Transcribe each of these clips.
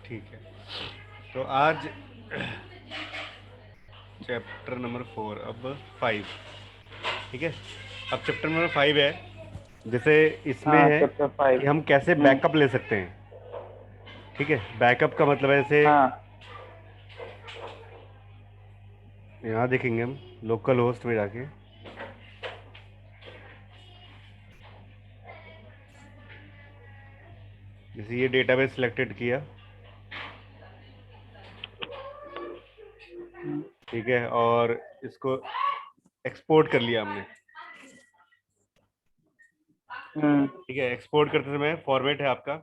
ठीक है, तो आज चैप्टर नंबर 4, अब 5। ठीक है, अब चैप्टर नंबर 5 है, जैसे इसमें हाँ है चैप्टर 5। कि हम कैसे हम्म। बैकअप ले सकते हैं। ठीक है, बैकअप का मतलब है जैसे हाँ। यहाँ देखेंगे हम लोकल होस्ट में जाके, जैसे ये डेटाबेस सिलेक्टेड किया। हम्म। ठीक है, और इसको एक्सपोर्ट कर लिया हमने। हम्म। ठीक है, एक्सपोर्ट करते समय फॉर्मेट है आपका,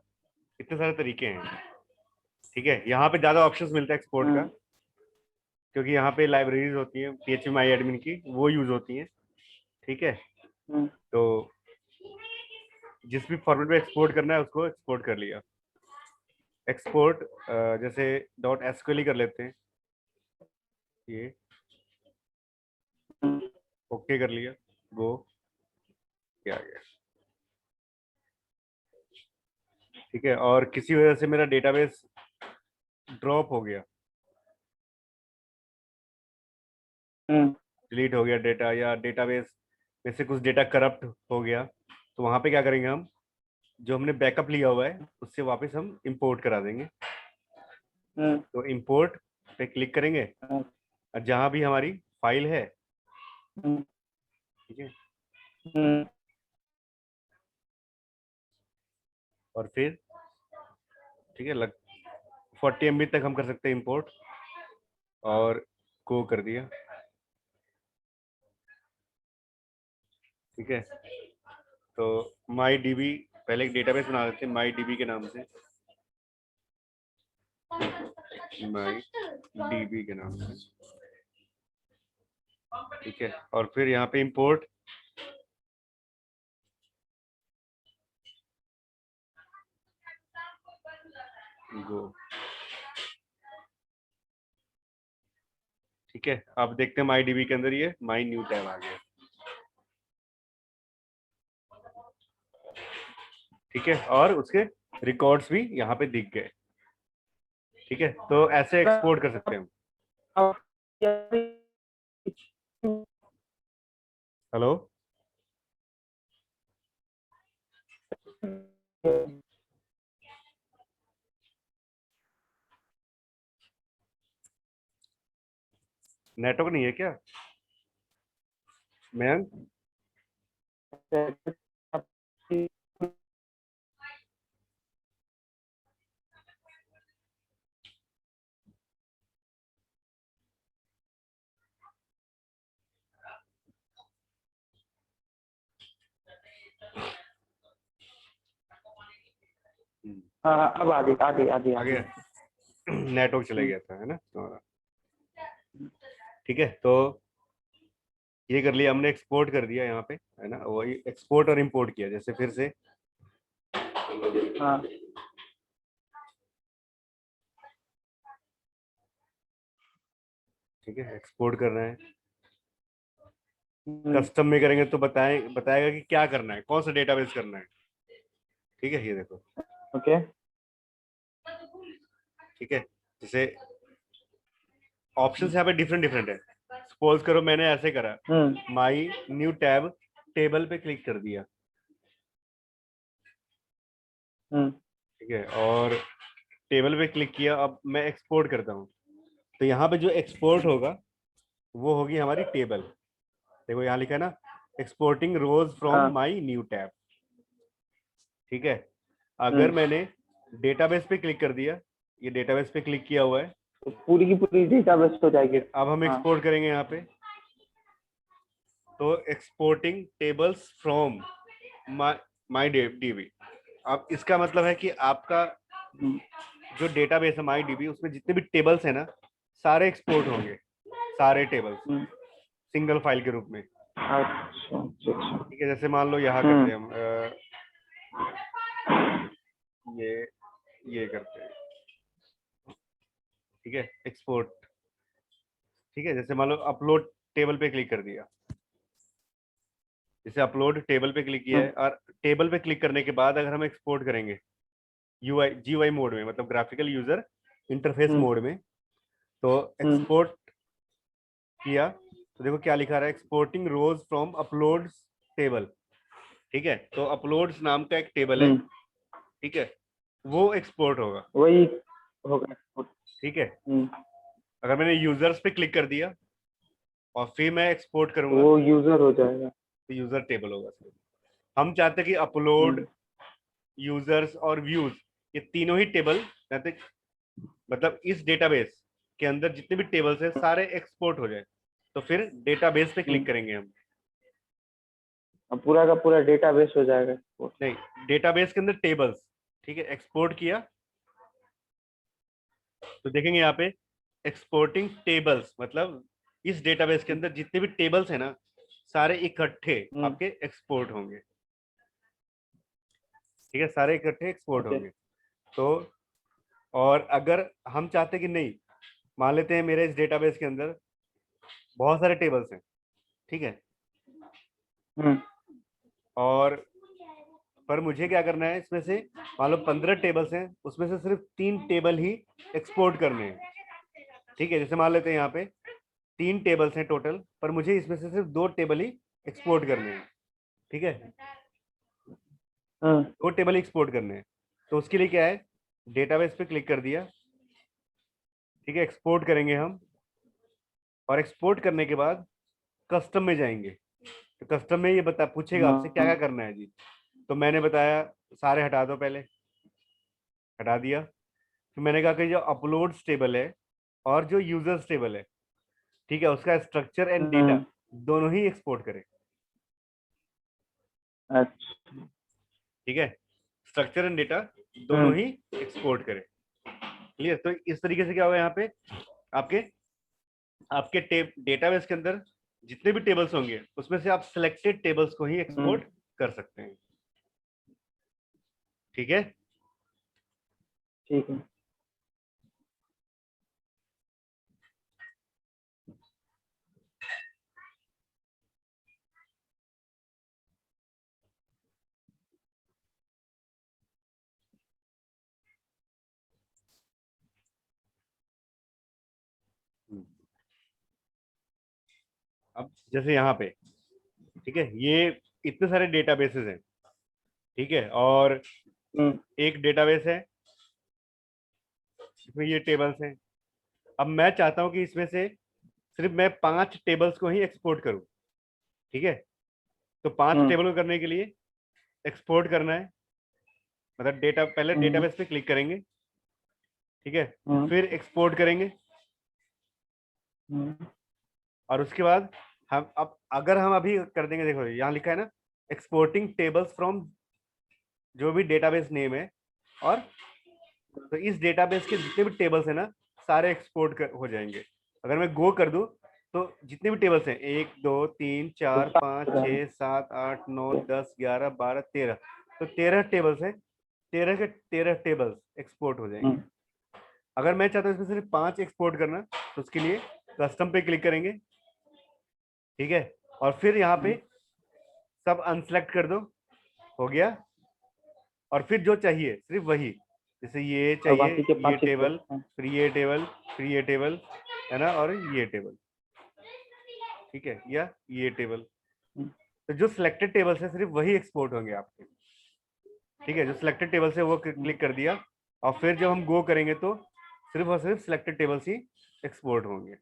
इतने सारे तरीके हैं। ठीक है, यहाँ पे ज्यादा ऑप्शंस मिलता है एक्सपोर्ट का, हम्म। क्योंकि यहाँ पे लाइब्रेरीज होती हैं PHP माई एडमिन की, वो यूज होती हैं। ठीक है, हम्म। तो जिस भी फॉर्मेट में एक्सपोर्ट करना है उसको एक्सपोर्ट कर लिया। एक्सपोर्ट जैसे डॉट एसक्यूएल ही कर लेते हैं, ये हम्म। ओके कर लिया, गो, क्या आ गया। ठीक है, और किसी वजह से मेरा डेटाबेस ड्रॉप हो गया, हम्म। डिलीट हो गया डेटा, या डेटाबेस में से कुछ डेटा करप्ट हो गया, तो वहां पे क्या करेंगे हम, जो हमने बैकअप लिया हुआ है उससे वापस हम इंपोर्ट करा देंगे। हम्म। तो इंपोर्ट पे क्लिक करेंगे, और जहां भी हमारी फाइल है, हम्म। ठीक है, हम्म। और फिर ठीक है 40 MB तक हम कर सकते हैं इंपोर्ट, और को कर दिया। ठीक है, तो माई डीबी, पहले एक डेटाबेस बना देते हैं माई डीबी के नाम से, माई डीबी के नाम से। ठीक है, और फिर यहाँ पे इंपोर्ट गो। ठीक है, अब देखते हैं माई डीबी के अंदर ये माई न्यू टैब आ गया। ठीक है, और उसके रिकॉर्ड्स भी यहाँ पे दिख गए। ठीक है, तो ऐसे एक्सपोर्ट कर सकते हैं हम। हेलो, नेटवर्क नहीं है क्या मैम? हाँ हाँ, अब आगे आगे आगे आ आगे। गया। नेटवर्क चले हम्म। गया था, है ना हमारा। ठीक है, तो ये कर लिया हमने, एक्सपोर्ट कर दिया यहाँ पे, है ना, वही एक्सपोर्ट और इंपोर्ट किया, जैसे फिर से हाँ। ठीक है, एक्सपोर्ट कर रहे हैं। हम्म। कस्टम में करेंगे तो बताएगा कि क्या करना है, कौन सा डेटाबेस करना है। ठीक है, ये देखो। ओके। ठीक है, जैसे ऑप्शंस यहाँ पे डिफरेंट डिफरेंट है। सपोज करो मैंने ऐसे करा, हम्म। माई न्यू टैब, टेबल पे क्लिक कर दिया। हम्म। ठीक है, और टेबल पे क्लिक किया, अब मैं एक्सपोर्ट करता हूँ, तो यहाँ पे जो एक्सपोर्ट होगा वो होगी हमारी टेबल। देखो यहाँ लिखा है ना, एक्सपोर्टिंग रोज फ्रॉम हाँ। My new tab. ठीक है, अगर हम्म। मैंने डेटाबेस पे क्लिक कर दिया, ये डेटाबेस पे क्लिक किया हुआ है। तो पूरी की पूरी डेटाबेस हो ठीक जाएगी। है, अब हम हाँ। एक्सपोर्ट करेंगे यहाँ पे, तो exporting tables from my DB. अब इसका मतलब है कि आपका हम्म। जो डेटाबेस है माई डीबी, उसमें जितने भी टेबल्स है ना, सारे एक्सपोर्ट होंगे, सारे टेबल्स हम्म। सिंगल फाइल के रूप में। अच्छा अच्छा अच्छा। ठीक है, जैसे मान लो यहाँ करते हम्म। हैं हम ये ये करते हैं। ठीक है, एक्सपोर्ट। ठीक है, जैसे मान लो अपलोड टेबल पे क्लिक कर दिया, जैसे अपलोड टेबल पे क्लिक किया है, हम्म। और टेबल पे क्लिक करने के बाद अगर हम एक्सपोर्ट करेंगे GUI मोड में, मतलब ग्राफिकल यूजर इंटरफेस मोड में। तो एक्सपोर्ट किया तो देखो क्या लिखा रहा है, exporting rows from uploads table. ठीक है, तो अपलोड्स नाम का एक टेबल है, ठीक है, वो एक्सपोर्ट होगा। वही होगा। ठीक है, अगर मैंने यूजर्स पे क्लिक कर दिया और फिर मैं एक्सपोर्ट तो करूंगा वो यूजर हो जाएगा। तो यूजर टेबल होगा। हम चाहते हैं कि अपलोड, यूजर्स और व्यूज, ये तीनों ही टेबल मतलब इस डेटाबेस के अंदर जितने भी टेबल्स हैं सारे एक्सपोर्ट हो जाए। तो फिर डेटाबेस पे क्लिक करेंगे हम। अब पूरा का पूरा डेटाबेस हो जाएगा export। नहीं, डेटाबेस के अंदर टेबल्स। ठीक है, एक्सपोर्ट किया तो देखेंगे यहाँ पे एक्सपोर्टिंग टेबल्स, मतलब इस डेटाबेस के अंदर जितने भी टेबल्स हैं ना सारे इकट्ठे आपके एक्सपोर्ट होंगे। ठीक है, सारे इकट्ठे एक्सपोर्ट होंगे। तो और अगर हम चाहते कि नहीं, मान लेते हैं मेरे इस डेटाबेस के अंदर बहुत सारे टेबल्स हैं, ठीक है, और पर मुझे क्या करना है, इसमें से मान लो 15 टेबल्स हैं, उसमें से सिर्फ 3 टेबल ही एक्सपोर्ट करने हैं। ठीक है, जैसे मान लेते हैं यहाँ पे 3 टेबल्स हैं टोटल, पर मुझे इसमें से सिर्फ 2 टेबल ही एक्सपोर्ट करने हैं। ठीक है, 2 टेबल एक्सपोर्ट करने हैं। तो उसके लिए क्या है, डेटाबेस पे क्लिक कर दिया। ठीक है, एक्सपोर्ट करेंगे हम, और एक्सपोर्ट करने के बाद कस्टम में जाएंगे। तो कस्टम में ये पूछेगा आपसे क्या क्या करना है जी। तो मैंने बताया सारे हटा दो, पहले हटा दिया। फिर मैंने कहा कि जो अपलोड्स टेबल है और जो यूजर्स टेबल है, ठीक है, उसका स्ट्रक्चर एंड डेटा दोनों ही एक्सपोर्ट करें। अच्छा। ठीक है, स्ट्रक्चर एंड डेटा दोनों ही एक्सपोर्ट करें। क्लियर। तो इस तरीके से क्या होगा, यहाँ पे आपके आपके डेटाबेस के अंदर जितने भी टेबल्स होंगे उसमें से आप सिलेक्टेड टेबल्स को ही एक्सपोर्ट कर सकते हैं। ठीक है, ठीक है। अब जैसे यहाँ पे, ठीक है, ये इतने सारे डेटाबेसेस हैं, ठीक है, और एक डेटाबेस है इसमें ये टेबल्स हैं। अब मैं चाहता हूं कि इसमें से सिर्फ मैं 5 टेबल्स को ही एक्सपोर्ट करूं। ठीक है, तो 5 टेबल को करने के लिए एक्सपोर्ट करना है, मतलब डेटा, पहले डेटाबेस पे क्लिक करेंगे, ठीक है, फिर एक्सपोर्ट करेंगे, और उसके बाद हम अब अगर हम अभी कर देंगे, देखो यहाँ लिखा है ना, एक्सपोर्टिंग टेबल्स फ्रॉम जो भी डेटाबेस नेम है, और तो इस डेटाबेस के जितने भी टेबल्स है ना सारे एक्सपोर्ट हो जाएंगे। अगर मैं गो कर दूं तो जितने भी टेबल्स हैं 1 2 3 4 5 6 7 8 9 10 11 12 13, तो 13 टेबल्स हैं, 13 के 13 टेबल्स एक्सपोर्ट हो जाएंगे। अगर मैं चाहता हूँ इसमें सिर्फ 5 एक्सपोर्ट करना, तो उसके लिए कस्टम पे क्लिक करेंगे। ठीक है, और फिर यहाँ पे सब अनसेलेक्ट कर दो, हो गया। और फिर जो चाहिए सिर्फ वही, जैसे ये और चाहिए, बाकी के ये 5 टेबल, फिर ये टेबल, फिर ये टेबल, है ना, और ये टेबल, ठीक है, या ये टेबल। तो जो सिलेक्टेड टेबल्स है सिर्फ वही एक्सपोर्ट होंगे आपके। ठीक है, जो सिलेक्टेड टेबल्स है वो क्लिक कर दिया, और फिर जब हम गो करेंगे तो सिर्फ और सिर्फ सिलेक्टेड टेबल्स ही एक्सपोर्ट होंगे।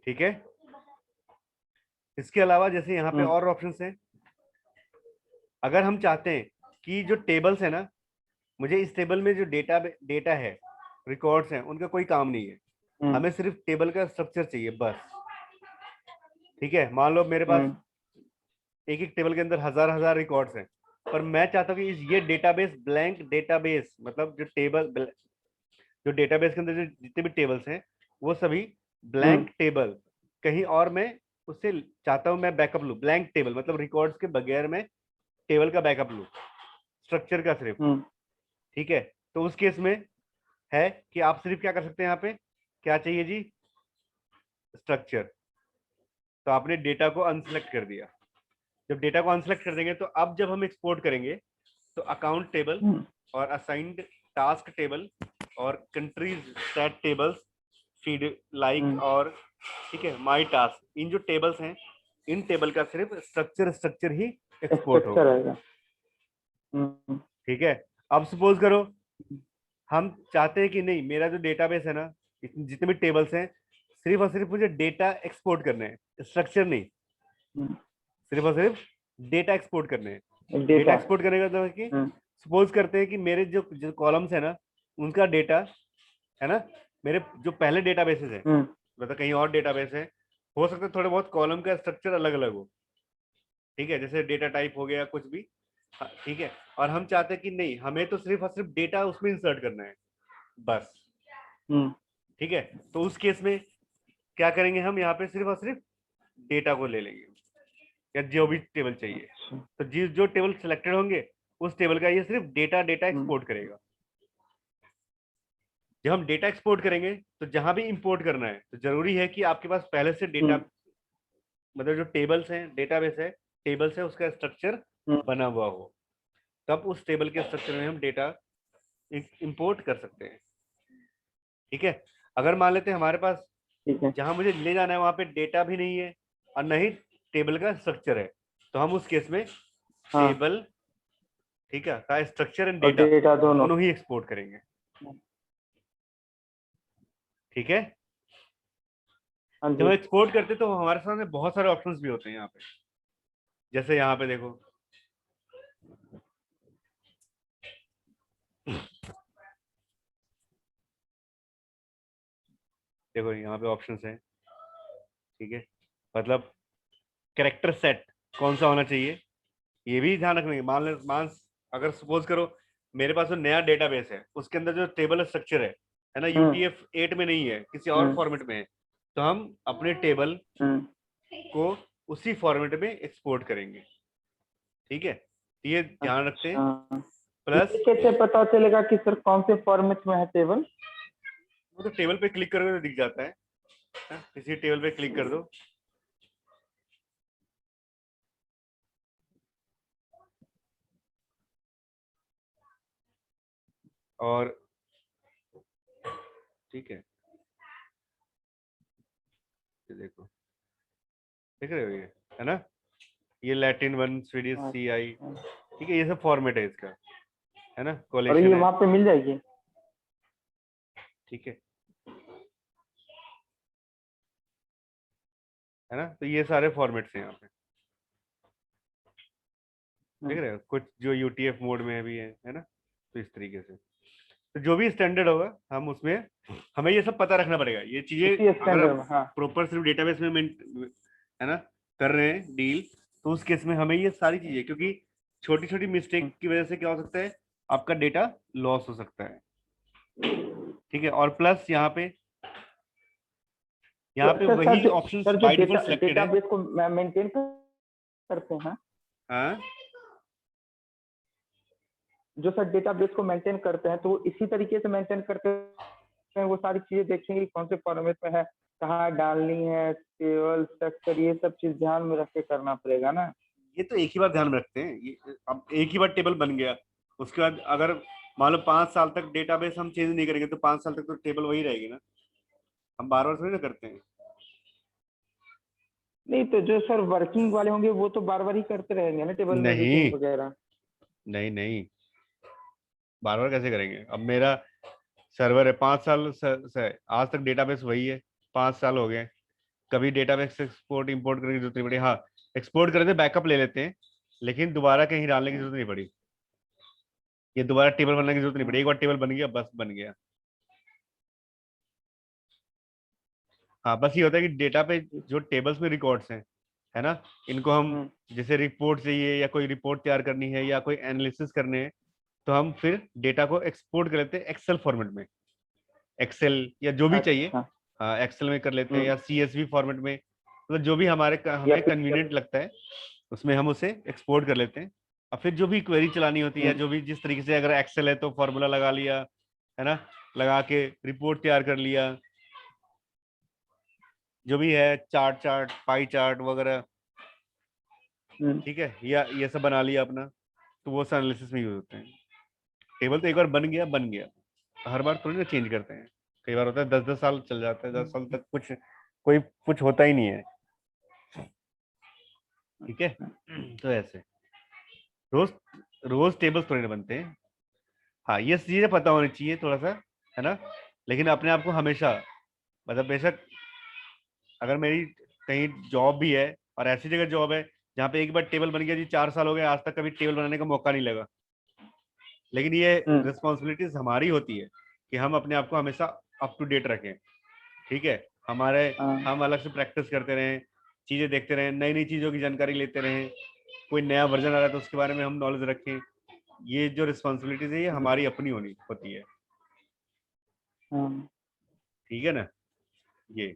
ठीक है, इसके अलावा जैसे यहाँ पे और ऑप्शंस हैं। अगर हम चाहते हैं कि जो टेबल्स है ना, मुझे इस टेबल में जो डेटा है, रिकॉर्ड्स हैं, उनका कोई काम नहीं है, हमें सिर्फ टेबल का स्ट्रक्चर चाहिए बस। ठीक है, मान लो मेरे पास एक एक टेबल के अंदर हजार हजार रिकॉर्ड्स हैं, पर मैं चाहता हूँ कि ये डेटाबेस ब्लैंक डेटाबेस, मतलब जो टेबल, जो डेटाबेस के अंदर जो जितने भी टेबल्स हैं वो सभी ब्लैंक टेबल, कहीं और मैं उससे चाहता हूँ मैं बैकअप लूँ, ब्लैंक टेबल मतलब रिकॉर्ड्स के बगैर मैं टेबल का बैकअप लूँ, स्ट्रक्चर का सिर्फ। ठीक है, तो उस केस में है कि आप सिर्फ क्या कर सकते हैं, यहाँ पे क्या चाहिए जी, स्ट्रक्चर। तो आपने डेटा को अनसेलेक्ट कर दिया। जब डेटा को अनसेलेक्ट कर देंगे तो अब जब हम एक्सपोर्ट करेंगे तो अकाउंट टेबल और असाइंड टास्क टेबल और countries stat tables, feed like hmm, और ठीक है माई टास्क, इन जो टेबल्स हैं इन टेबल का सिर्फ स्ट्रक्चर ही एक्सपोर्ट स्ट्रक्चर होगा। आएगा। हम्म, ठीक है, अब सपोज करो हम चाहते हैं कि नहीं, मेरा जो डेटाबेस है ना, जितने भी टेबल्स हैं, सिर्फ और सिर्फ मुझे डेटा एक्सपोर्ट करने हैं, स्ट्रक्चर नहीं, हम्म, सिर्फ और सिर्फ डेटा एक्सपोर्ट करने हैं। Data data. एक्सपोर्ट करने का मतलब है कि हम्म, सपोज करते हैं कि मेरे जो जो कॉलम्स है ना, उनका डेटा है ना, मेरे जो पहले डेटाबेसेस है, हम्म, मतलब कहीं और डेटाबेस है, हो सकता है थोड़े बहुत कॉलम का स्ट्रक्चर अलग अलग हो, ठीक है, जैसे डेटा टाइप हो गया कुछ भी, हाँ, ठीक है, और हम चाहते हैं कि नहीं, हमें तो सिर्फ और सिर्फ डेटा उसमें इंसर्ट करना है बस। हम्म, ठीक है, तो उस केस में क्या करेंगे, हम यहाँ पे सिर्फ और सिर्फ डेटा को ले लेंगे, या जो भी टेबल चाहिए, अच्छा, तो जिस जो टेबल सिलेक्टेड होंगे उस टेबल का ये सिर्फ डेटा डेटा हम्म, एक्सपोर्ट करेगा। जब हम डेटा एक्सपोर्ट करेंगे तो जहां भी इंपोर्ट करना है तो जरूरी है कि आपके पास पहले से डेटा, हम्म, मतलब जो टेबल्स हैं, डेटाबेस है, टेबल्स है, उसका स्ट्रक्चर हम्म, बना हुआ हो, तब उस टेबल के स्ट्रक्चर में हम डेटा इंपोर्ट कर सकते हैं। ठीक है, अगर मान लेते हैं हमारे पास ठीक है। जहां मुझे ले जाना है वहां पे डेटा भी नहीं है और न ही टेबल का स्ट्रक्चर है, तो हम उस केस में हाँ, टेबल, ठीक है, का स्ट्रक्चर एंड और डेटा डेटा दोनों। दोनों ही एक्सपोर्ट करेंगे। ठीक है, हाँ जब हम जी। एक्सपोर्ट करते हैं तो हमारे सामने बहुत सारे ऑप्शंस भी होते हैं यहाँ पे, जैसे यहाँ पे देखो, देखो यहाँ पे ऑप्शंस हैं, ठीक है, मतलब कैरेक्टर सेट कौन सा होना चाहिए, ये भी ध्यान रखना है। मान अगर सपोज करो मेरे पास जो नया डेटाबेस है उसके अंदर जो टेबल स्ट्रक्चर है ना, हम्म, UTF-8 में नहीं है, किसी और हम्म, फॉर्मेट में है, तो हम अपने टेबल हम्म। को उसी फॉर्मेट में एक्सपोर्ट करेंगे। ठीक है, तो ये ध्यान रखते हैं। अच्छा, प्लस ये कैसे पता चलेगा कि सर कौन से फॉर्मेट में है टेबल? वो तो टेबल पे क्लिक करोगे तो दिख जाता है, किसी टेबल पे क्लिक कर दो और ठीक है, ये देखो, देख रहे हो ये, है ना, ये लैटिन वन, स्वीडिश, CI, अच्छा, ठीक है, ये सब फॉर्मेट है इसका, है ना, और ये कोलेशन है। वहां पे मिल जाएगी? ठीक है ना, तो ये सारे फॉर्मेट्स हैं यहाँ पे, देख रहे हो, कुछ जो UTF मोड में भी है ना, तो इस तरीके से, तो जो भी स्टैंडर्ड होगा हम उसमें, हमें ये सब पता रखना पड़ेगा, ये चीजें उसी अगर स्टैंडर्ड में, हाँ। प्रॉपर सिर्फ डेटाबेस में है ना कर रहे हैं डील, तो उस केस में हमें ये सारी चीजें, क्योंकि छोटी छोटी मिस्टेक की वजह से क्या हो सकता है, आपका डेटा लॉस हो सकता है। ठीक है, और प्लस तो यहाँ पे अच्छा सर, वही जो ऑप्शंस सर जो बाय डेटा डिफॉल्ट सिलेक्टेड है। डेटाबेस को मेंटेन करते हैं, हाँ, जो सर डेटाबेस को मेंटेन करते हैं, तो वो इसी तरीके से मेंटेन करते हैं, वो सारी चीजें देखेंगे कि कौन से फॉर्मेट में है, कहाँ डालनी है, टेबल स्ट्रक्चर, ये सब चीज ध्यान में रख के करना पड़ेगा ना। ये तो एक ही बार ध्यान में रखते हैं, ये अब एक ही बार टेबल बन गया, उसके बाद अगर मान लो 5 साल तक डेटाबेस हम चेंज नहीं करेंगे तो 5 साल तक तो टेबल वही रहेगी ना, हम बार बार थोड़ी ना करते हैं। नहीं तो जो सर वर्किंग वाले होंगे वो तो बार बार ही करते रहेंगे ना, टेबल में एडिटिंग नहीं, वगैरह। नहीं नहीं, बार बार कैसे करेंगे, अब मेरा सर्वर है 5 साल से आज तक डेटाबेस वही है, 5 साल हो गए, कभी डेटाबेस से एक्सपोर्ट इंपोर्ट करने की जरूरत नहीं पड़ी। हाँ, एक्सपोर्ट करते बैकअप ले लेते हैं, लेकिन दोबारा कहीं डालने की जरूरत नहीं पड़ी, ये दोबारा टेबल बनने की जरूरत नहीं पड़ी, एक बार टेबल बन गया बस बन गया। हाँ, बस ये होता है कि डेटा पे जो टेबल्स में रिकॉर्ड्स हैं, है ना, इनको हम हम्म, जैसे रिपोर्ट चाहिए या कोई रिपोर्ट तैयार करनी है या कोई एनालिसिस करने हैं, तो हम फिर डेटा को एक्सपोर्ट कर लेते हैं एक्सेल फॉर्मेट में, एक्सेल या जो भी चाहिए, अच्छा, हाँ एक्सेल में कर लेते हैं या CSV फॉर्मेट में, मतलब जो भी या हमें पिक्चर। कन्वीनियंट लगता है उसमें हम उसे एक्सपोर्ट कर लेते हैं। और फिर जो भी क्वेरी चलानी होती है, जो भी जिस तरीके से, अगर एक्सेल है तो फॉर्मूला लगा लिया, है ना, लगा के रिपोर्ट तैयार कर लिया, जो भी है चार्ट चार्ट पाई चार्ट वगैरह, हम्म, ठीक है, या ये सब बना लिया अपना, तो वो सब एनालिसिस में यूज होते हैं। टेबल तो एक बार बन गया, हर बार थोड़ी ना चेंज करते हैं। कई बार होता है 10-10 साल चल जाता है, 10 साल तक कुछ होता ही नहीं है। ठीक है। तो ऐसे रोज रोज टेबल्स थोड़ी ना बनते हैं। हाँ, ये चीजें पता होनी चाहिए थोड़ा सा, है ना। लेकिन अपने आप को हमेशा, मतलब बेशक अगर मेरी कहीं जॉब भी है और ऐसी जगह जॉब है जहाँ पे एक बार टेबल बन गया जी, 4 साल हो गए आज तक कभी टेबल बनाने का मौका नहीं लगा, लेकिन ये हम्म, रिस्पॉन्सिबिलिटीज हमारी होती है कि हम अपने आप को हमेशा अप टू डेट रखें। ठीक है। हमारे हाँ, हम अलग से प्रैक्टिस करते रहें, चीजें देखते रहें, नई नई चीजों की जानकारी लेते रहें, कोई नया वर्जन आ रहा है तो उसके बारे में हम नॉलेज रखें। ये जो रिस्पॉन्सिबिलिटीज है ये हम्म, हमारी अपनी होनी होती है। हाँ, ठीक है ना। ये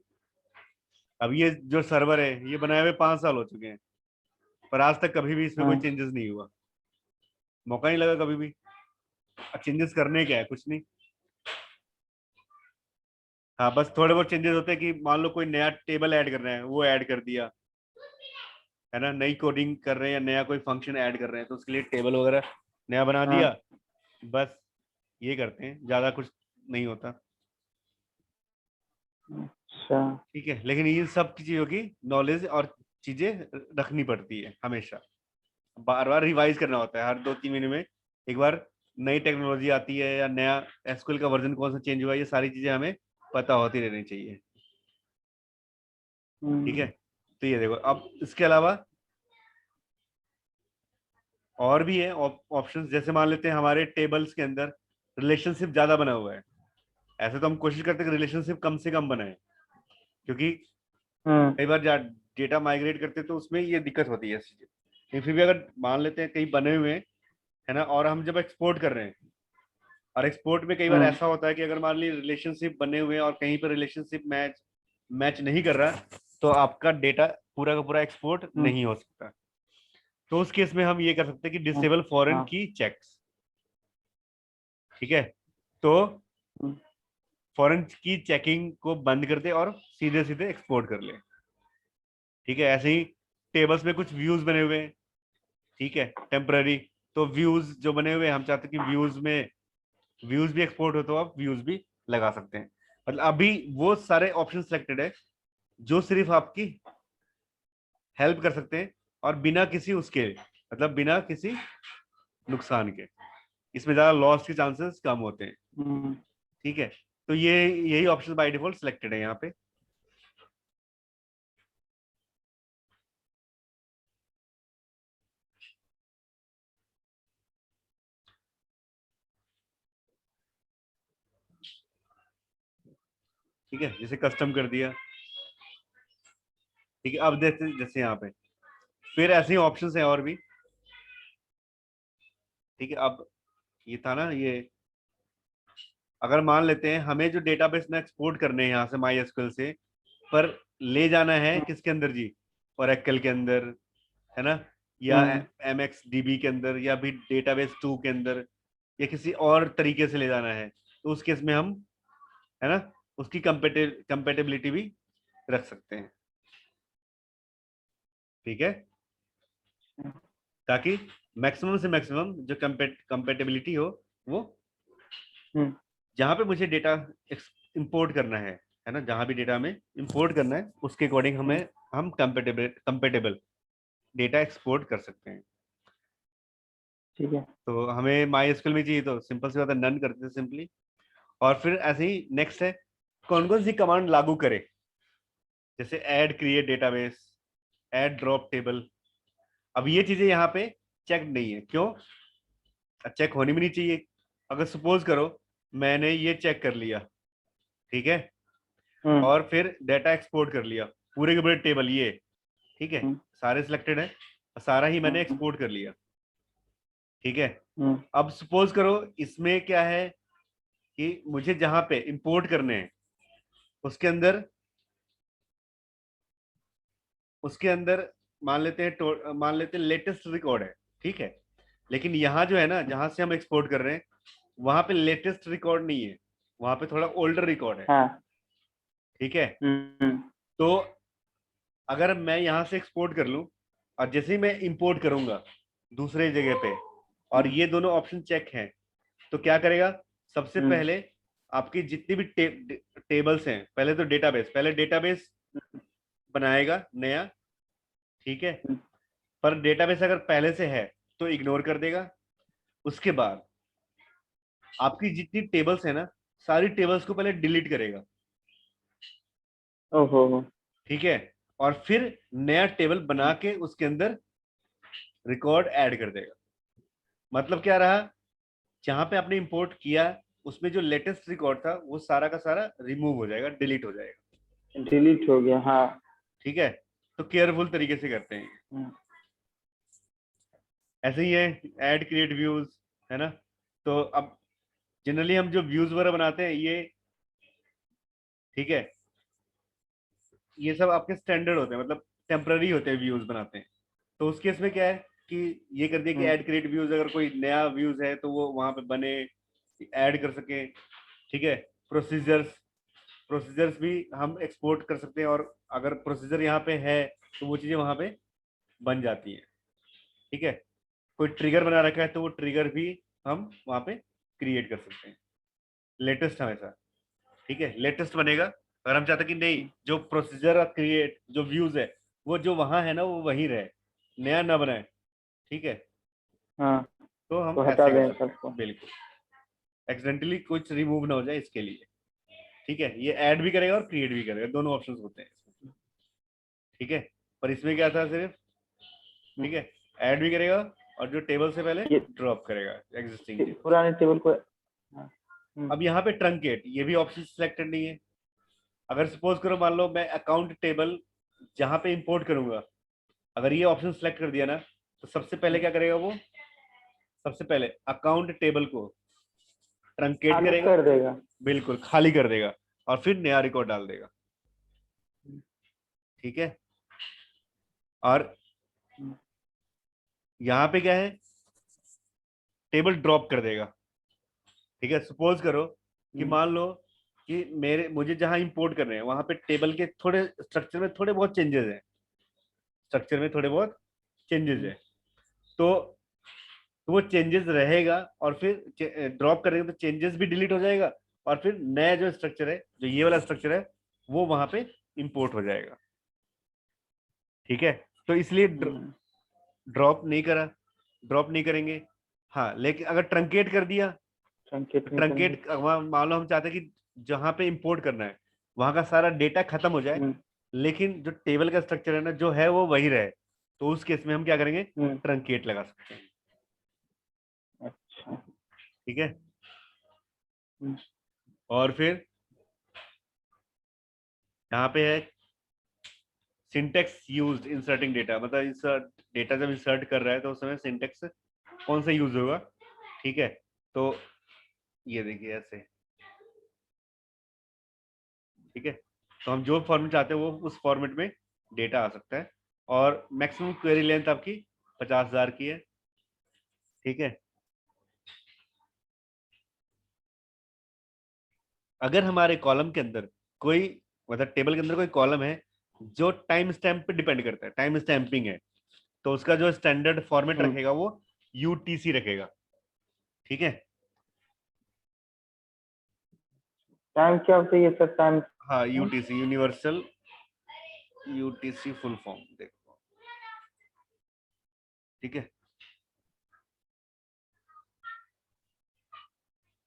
अब ये जो सर्वर है ये बनाए हुए 5 साल हो चुके हैं, पर आज तक कभी भी इसमें कोई हाँ, चेंजेस नहीं हुआ, मौका नहीं लगा कभी भी। अब चेंजेस करने क्या है, कुछ नहीं। हाँ, बस थोड़े बहुत चेंजेस होते हैं कि मान लो कोई नया टेबल ऐड कर रहे हैं, वो ऐड कर दिया, है ना। नई कोडिंग कर रहे हैं या नया कोई फंक्शन ऐड कर रहे हैं तो उसके लिए टेबल वगैरह नया बना हाँ, दिया, बस ये करते हैं, ज्यादा कुछ नहीं होता। अच्छा, ठीक है। लेकिन इन सब की चीजों की नॉलेज और चीजें रखनी पड़ती है हमेशा, बार बार रिवाइज करना होता है, हर 2-3 महीने में एक बार नई टेक्नोलॉजी आती है या नया एसक्यूएल का वर्जन कौन सा चेंज हुआ है, ये सारी चीजें हमें पता होती रहनी चाहिए। ठीक है। हम्म, तो ये देखो, अब इसके अलावा और भी है ऑप्शंस। जैसे मान लेते हैं हमारे टेबल्स के अंदर रिलेशनशिप ज्यादा बना हुआ है, ऐसे तो हम कोशिश करते हैं कि रिलेशनशिप कम से कम बनाए, क्योंकि हम्म, कई बार डेटा माइग्रेट करते हैं तो उसमें ये दिक्कत होती है ऐसी चीजें। लेकिन फिर भी अगर मान लेते हैं कहीं बने हुए हैं, है ना, और हम जब एक्सपोर्ट कर रहे हैं, और एक्सपोर्ट में कई बार हम्म, ऐसा होता है कि अगर मान ली रिलेशनशिप बने हुए हैं और कहीं पर रिलेशनशिप मैच मैच नहीं कर रहा, तो आपका डेटा पूरा का पूरा एक्सपोर्ट हम्म, नहीं हो सकता। तो उस केस में हम ये कर सकते हैं कि हाँ, डिसेबल फॉरेन हाँ, की चेक्स। ठीक है। तो हम्म, फॉरेन की चेकिंग को बंद कर दे और सीधे सीधे एक्सपोर्ट कर ले। ठीक है। ऐसे ही टेबल्स में कुछ व्यूज बने हुए हैं, ठीक है, टेम्पररी। तो व्यूज जो बने हुए हैं हम चाहते हैं कि व्यूज भी एक्सपोर्ट हो, तो आप व्यूज भी लगा सकते हैं। मतलब अभी वो सारे ऑप्शन सिलेक्टेड है जो सिर्फ आपकी हेल्प कर सकते हैं, और बिना किसी उसके, मतलब बिना किसी नुकसान के, इसमें ज्यादा लॉस के चांसेस कम होते हैं। हम्म, ठीक है। तो ये यही ऑप्शन बाय डिफॉल्ट सिलेक्टेड है यहाँ पे। ठीक है, जैसे कस्टम कर दिया। ठीक है। अब देखते हैं जैसे यहाँ पे फिर ऐसे ही ऑप्शंस हैं और भी। ठीक है। अब ये था ना ये, अगर मान लेते हैं हमें जो डेटाबेस में एक्सपोर्ट करने हैं यहाँ से माई एसक्यूएल से, पर ले जाना है हम्म, किसके अंदर जी, ओरेकल के अंदर, है ना, या हम्म, एमएक्स डीबी के अंदर, या भी डेटाबेस 2 के अंदर, या किसी और तरीके से ले जाना है, तो उस केस में हम, है ना, उसकी कंपेटेबिलिटी भी रख सकते हैं। ठीक है। ताकि मैक्सिमम से मैक्सिमम जो कंपेटेबिलिटी हो, वो हम्म, जहां पे मुझे डेटा इंपोर्ट करना है ना, जहां भी डेटा हमें इंपोर्ट करना है उसके अकॉर्डिंग हमें हम्म, हम कंपेटेबल डेटा एक्सपोर्ट कर सकते हैं। ठीक है, तो हमें माई एसक्यूएल में चाहिए तो सिंपल सी बात है, नन करते हैं सिंपली। और फिर ऐसे ही नेक्स्ट है, कौन कौन सी कमांड लागू करे, जैसे add create database, add drop table. अब ये चीजें यहाँ पे चेक नहीं है, क्यों? चेक होनी भी नहीं चाहिए। अगर सपोज करो मैंने ये चेक कर लिया, ठीक है, हम्म, और फिर डेटा एक्सपोर्ट कर लिया, पूरे के पूरे टेबल ये, ठीक है, हम्म, सारे सिलेक्टेड है, सारा ही मैंने हम्म, एक्सपोर्ट कर लिया। ठीक है। हम्म, अब सपोज करो इसमें क्या है कि मुझे जहां पे इंपोर्ट करने हैं उसके अंदर मान लेते हैं लेटेस्ट रिकॉर्ड है, ठीक है, लेकिन यहाँ जो है ना जहां से हम एक्सपोर्ट कर रहे हैं वहां पे लेटेस्ट रिकॉर्ड नहीं है, वहां पे थोड़ा ओल्डर रिकॉर्ड है। हाँ, ठीक है। हम्म, तो अगर मैं यहाँ से एक्सपोर्ट कर लूं और जैसे ही मैं इंपोर्ट करूंगा दूसरे जगह पे, और हम्म, ये दोनों ऑप्शन चेक हैं, तो क्या करेगा, सबसे हम्म, पहले आपकी जितनी भी टेबल्स हैं, पहले तो डेटाबेस, पहले डेटाबेस बनाएगा नया, ठीक है। हम्म, पर डेटाबेस अगर पहले से है तो इग्नोर कर देगा। उसके बाद आपकी जितनी टेबल्स है ना, सारी टेबल्स को पहले डिलीट करेगा, ओहो, ठीक है। और फिर नया टेबल बना के उसके अंदर रिकॉर्ड ऐड कर देगा। मतलब क्या रहा, जहां पे आपने इंपोर्ट किया उसमें जो लेटेस्ट रिकॉर्ड था वो सारा का सारा रिमूव हो जाएगा, डिलीट हो जाएगा, डिलीट हो गया, हाँ। ठीक है। तो केयरफुल तरीके से करते हैं। हम्म, ऐसे ही है ऐड क्रिएट व्यूज, है ना। तो अब जनरली हम जो व्यूज वगैरह बनाते हैं ये, ठीक है, ये सब आपके स्टैंडर्ड होते हैं, मतलब टेम्पररी होते हैं व्यूज बनाते हैं। तो उस केस में क्या है कि ये कर दिया कि हम्म, ऐड क्रिएट व्यूज, अगर कोई नया व्यूज है तो वो वहां पे बने, ऐड कर सके, ठीक है। प्रोसीजर्स, प्रोसीजर्स भी हम एक्सपोर्ट कर सकते हैं, और अगर प्रोसीजर यहाँ पे है तो वो चीजें वहां पे बन जाती हैं, ठीक है। कोई ट्रिगर बना रखा है तो वो ट्रिगर भी हम वहां पे क्रिएट कर सकते हैं, लेटेस्ट हमेशा, ठीक है, लेटेस्ट बनेगा। अगर हम चाहते हैं कि नहीं, जो प्रोसीजर क्रिएट जो व्यूज है वो जो वहां है ना वो वहीं रहे, नया ना बनाए, ठीक है। हाँ, तो हम तो हटा ऐसे कर दें सकते सबको। हैं, बिल्कुल एक्सीडेंटली कुछ रिमूव ना हो जाए इसके लिए, ठीक है। ये ऐड भी करेगा और क्रिएट भी करेगा, दोनों ऑप्शंस होते हैं इसमें, ठीक है। पर इसमें क्या था सिर्फ, हम्म, ठीक है, ऐड भी करेगा और जो टेबल से पहले ये ड्रॉप करेगा एग्जिस्टिंग टेबल। पुराने टेबल को, हाँ, अब यहाँ पे ट्रंकेट, ये भी ऑप्शन सिलेक्टेड नहीं है। अगर सपोज करो, मान लो मैं अकाउंट टेबल जहां पे इंपोर्ट करूंगा, अगर ये ऑप्शन सेलेक्ट कर दिया ना, तो सबसे पहले क्या करेगा वो, सबसे पहले अकाउंट टेबल को ट्रंकेट खाली करेगा, कर देगा। बिल्कुल खाली कर देगा, और फिर नया रिकॉर्ड डाल देगा, ठीक है। और हम्म, यहाँ पे क्या है, टेबल ड्रॉप कर देगा, ठीक है। सपोज करो कि हम्म, मान लो कि मेरे मुझे जहां इंपोर्ट कर रहे हैं वहां पे टेबल के थोड़े स्ट्रक्चर में थोड़े बहुत चेंजेस हैं, स्ट्रक्चर में थोड़े बहुत चेंजेस हम्म, है। तो वो चेंजेस रहेगा, और फिर ड्रॉप करेंगे तो चेंजेस भी डिलीट हो जाएगा, और फिर नया जो स्ट्रक्चर है, जो ये वाला स्ट्रक्चर है, वो वहां पे इंपोर्ट हो जाएगा, ठीक है। तो इसलिए हम्म, ड्रॉप नहीं करा, ड्रॉप नहीं करेंगे। हाँ, लेकिन अगर ट्रंकेट कर दिया, संकेत नहीं करेंगे। ट्रंकेट मान लो हम चाहते हैं कि जहां पे इंपोर्ट करना है वहां का सारा डेटा खत्म हो जाए, हम्म, लेकिन जो टेबल का स्ट्रक्चर है ना जो है वो वही रहे, तो उस केस में हम क्या करेंगे, हम्म, ट्रंकेट लगा सकते हैं, अच्छा। ठीक है। हम्म, और फिर यहाँ पे है सिंटेक्स यूज्ड इंसर्टिंग डेटा, मतलब इंसर्ट डेटा जब इंसर्ट कर रहा है तो उस समय सिंटेक्स कौन सा यूज होगा, ठीक है। तो ये देखिए ऐसे, ठीक है। तो हम जो फॉर्मेट चाहते हैं वो उस फॉर्मेट में डेटा आ सकता है, और मैक्सिमम क्वेरी लेंथ आपकी 50,000 की है, ठीक है। अगर हमारे कॉलम के अंदर कोई, मतलब टेबल के अंदर कोई कॉलम है जो टाइम स्टैम्प पे डिपेंड करता है, टाइम स्टैंपिंग है, तो उसका जो स्टैंडर्ड फॉर्मेट हम्म, रखेगा वो यूटीसी रखेगा, ठीक है। टाइम क्या होता है ये सर, टाइम? हाँ, UTC universal, UTC full form देखो, ठीक है,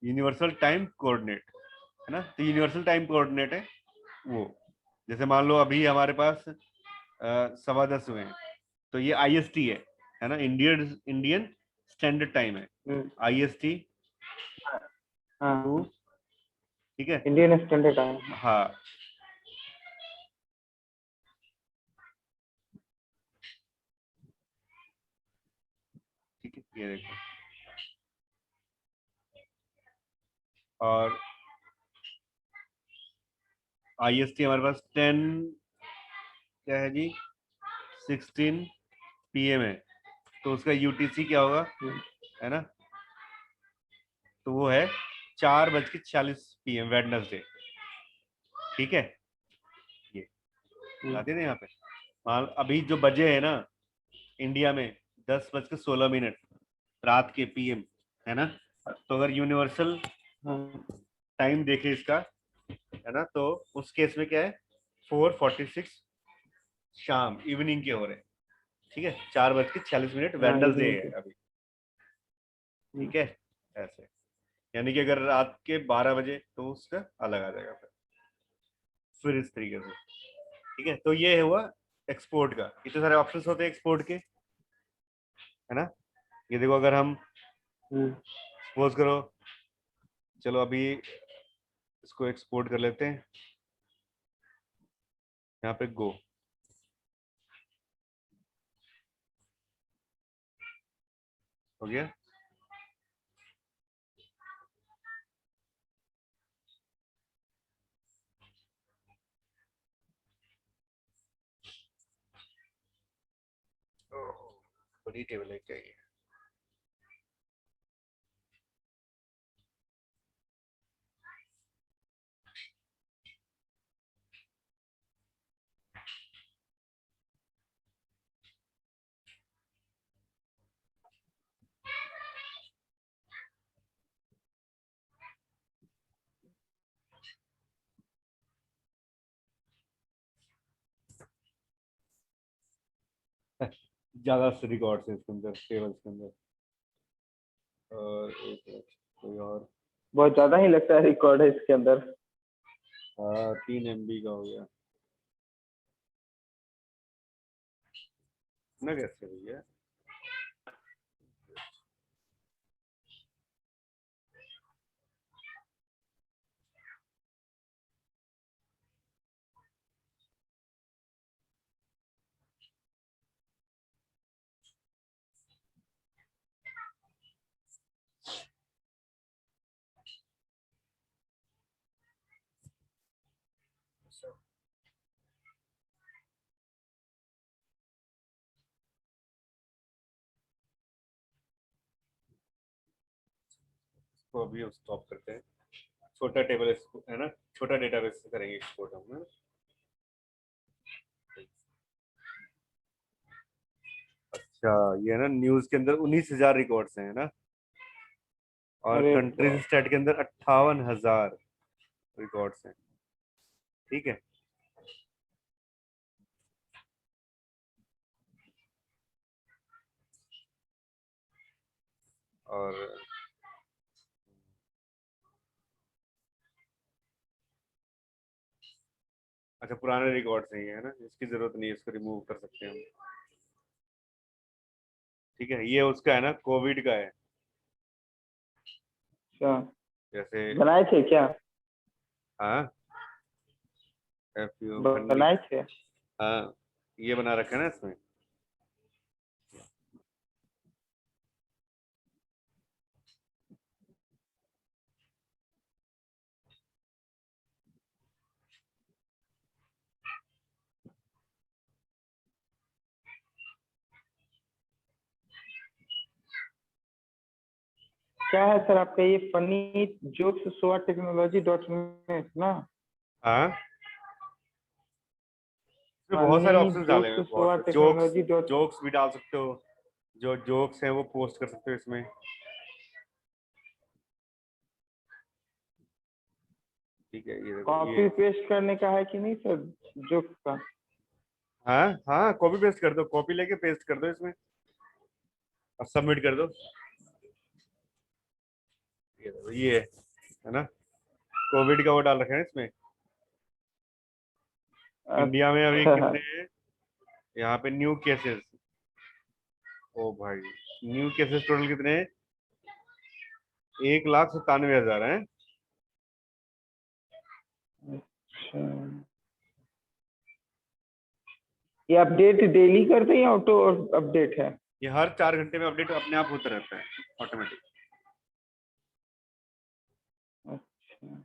यूनिवर्सल टाइम कोऑर्डिनेट, है ना। तो यूनिवर्सल टाइम कोऑर्डिनेट है वो, जैसे मान लो अभी हमारे पास 10:15 हुए हैं, तो ये आईएसटी है ना, इंडियन इंडियन स्टैंडर्ड टाइम है, हम्म, आईएसटी हाँ, 2, ठीक है। इंडियन स्टैंडर्ड आया है। हाँ, ठीक है, ये देखो। और आईएसटी हमारे पास 10, क्या है जी, 16 पीएम है, तो उसका यूटीसी क्या होगा, हम्म, है ना। तो वो है 4:46 PM वेडनेसडे, ठीक है। ये हम्म, आते थे यहाँ पे, मान अभी जो बजे है ना इंडिया में, 10:16 रात के पीएम, है ना। तो अगर यूनिवर्सल टाइम देखे इसका, है ना, तो उस केस में क्या है, 4:46 शाम, इवनिंग के हो रहे हैं। ठीक है, 4:46 हाँ वेडनेसडे इवनिंग है के। अभी। ठीक है, ऐसे, यानी कि अगर रात के 12 बजे तो उसका अलग आ जाएगा फिर इस तरीके से। ठीक है, तो ये हुआ एक्सपोर्ट का। इतने सारे ऑप्शंस होते हैं एक्सपोर्ट के, है ना। ये देखो, अगर हम सपोज करो, चलो अभी इसको एक्सपोर्ट कर लेते हैं, यहाँ पे गो। हो गया। बड़ी टेबल है क्या ये। ज्यादा रिकॉर्ड्स है इसके अंदर, टेबल्स के अंदर। और एक मिनट, कोई और। बहुत ज्यादा ही लगता है रिकॉर्ड है इसके अंदर। 3 MB का हो गया ना, कैसे भैया। इसको अभी हम स्टॉप करते हैं। छोटा टेबल है ना, छोटा डेटाबेस से करेंगे एक्सपोर्ट हम, है ना। अच्छा, ये है ना, न्यूज के अंदर 19,000 रिकॉर्ड्स हैं, है ना। और अरे कंट्रीज स्टेट के अंदर 58,000 रिकॉर्ड्स हैं। ठीक है। और अच्छा, पुराने रिकॉर्ड्स हैं ये, है ना, इसकी जरूरत नहीं है, इसको रिमूव कर सकते हैं हम। ठीक है, ये उसका है ना, कोविड का है। अच्छा, जैसे, बनाए थे क्या? हाँ, FU फंडी। बनाए थे। हाँ, ये बना रखा है ना इसमें। क्या है सर आपका ये फनी जोक्स सोआ टेक्नोलॉजी डॉट नेट ना? हाँ, इसमें बहुत सारे फनी ऑप्शंस डाले हुए जोक्स हैं, बहुत सोआ सारे जोक्स। Technology dot. जोक्स भी डाल सकते हो, जो जोक्स हैं वो पोस्ट कर सकते हो इसमें। ठीक है, ये देखो ये। कॉपी पेस्ट करने का है कि नहीं सर जोक्स का? हाँ हाँ, कॉपी पेस्ट कर दो, कॉपी लेके पेस्ट कर दो इसमें, और सबमिट कर दो। ये देखो ये है ना, कोविड का वो डाल रखा है इसमें। इंडिया में अभी अच्छा। कितने हैं, यहाँ पे न्यू केसेस। ओ भाई, न्यू केसेस टोटल कितने हैं, 1,97,000 है। अच्छा, ये अपडेट डेली करते हैं या ऑटो अपडेट है? ये हर 4 घंटे में अपडेट अपने आप होता रहता है, ऑटोमेटिक। अच्छा,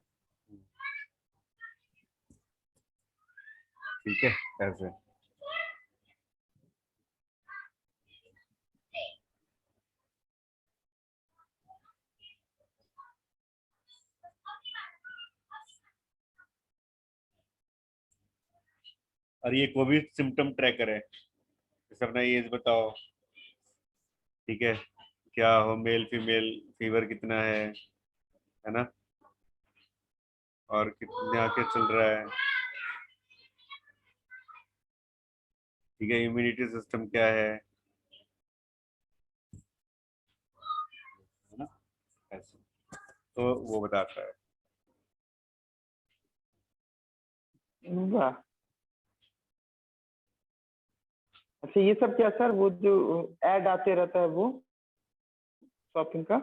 ठीक है, ऐसे। और ये कोविड सिम्टम ट्रैकर है, जैसे अपना एज बताओ। ठीक है, क्या हो, मेल फीमेल, फीवर कितना है ना, और कितने आके चल रहा है, ठीक है, इम्यूनिटी सिस्टम क्या है ना, ऐसे तो वो बताता है। वाह। अच्छा ये सब क्या सर, वो जो ऐड आते रहता है वो शॉपिंग का?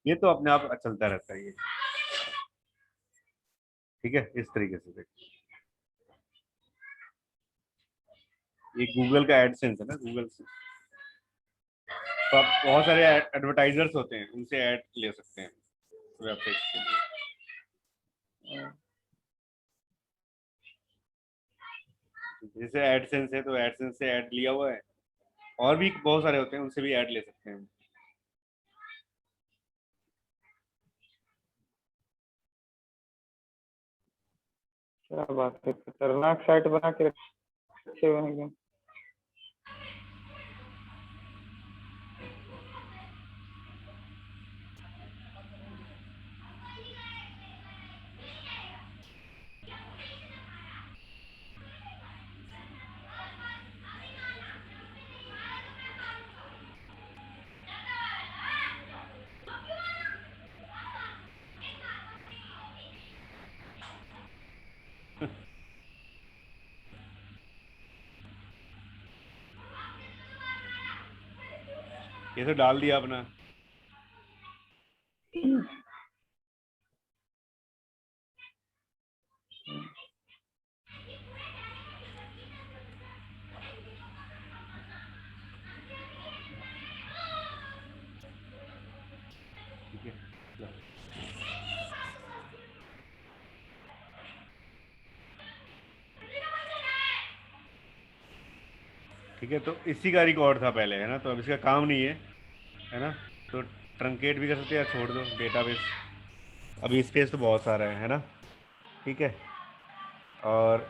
ये तो अपने आप चलता रहता है ये, ठीक है, इस तरीके से देखो। ये गूगल का एडसेंस है ना, गूगल से तो आप बहुत सारे एडवर्टाइजर्स होते हैं, उनसे ऐड ले सकते हैं वेबसाइट के लिए। जैसे एडसेंस है तो एडसेंस से ऐड लिया हुआ है, और भी बहुत सारे होते हैं, उनसे भी ऐड ले सकते हैं। क्या बात है, खतरनाक साइट बना के रखे हुए हैं एकदम। ये तो डाल दिया अपना। ठीक है, लो। ठीक है, तो इसी का रिकॉर्ड था पहले, है ना, तो अब इसका काम नहीं है ना, तो ट्रंकेट भी कर सकते हैं या छोड़ दो डेटाबेस। अभी स्पेस तो बहुत सारा है ना, ठीक है। और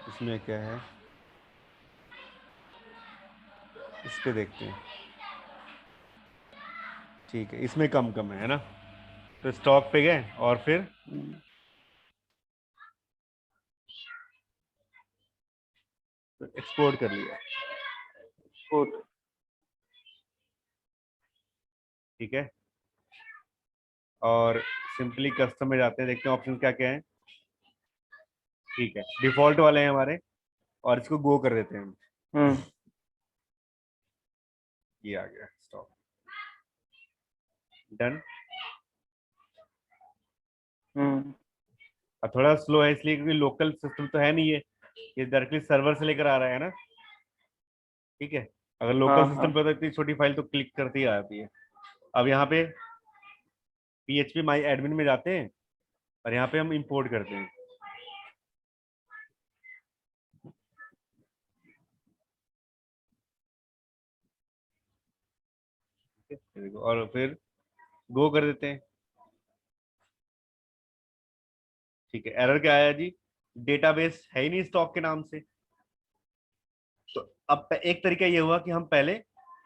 इसमें क्या है, इस पे देखते हैं, ठीक है, इसमें कम कम है ना, तो स्टॉक पे गए और फिर एक्सपोर्ट कर लिया, गुड। ठीक है। और सिंपली कस्टम में जाते हैं, देखते हैं ऑप्शन क्या क्या है, ठीक है, डिफॉल्ट वाले हैं हमारे, और इसको गो कर देते हैं हम। हम्म ये आ गया स्टॉक, डन। हम्म। और थोड़ा स्लो है इसलिए क्योंकि लोकल सिस्टम तो है नहीं है, ये डायरेक्टली सर्वर से लेकर आ रहा है ना, ठीक है। अगर हाँ लोकल हाँ। सिस्टम पे तो इतनी छोटी फाइल तो क्लिक करती ही आती है। अब यहाँ पे PHP माई एडमिन में जाते हैं और यहाँ पे हम इंपोर्ट करते हैं, ठीक है, ये देखो, और फिर गो कर देते हैं, ठीक है। एरर क्या आया जी, डेटाबेस है ही नहीं स्टॉक के नाम से। तो अब एक तरीका ये हुआ कि हम पहले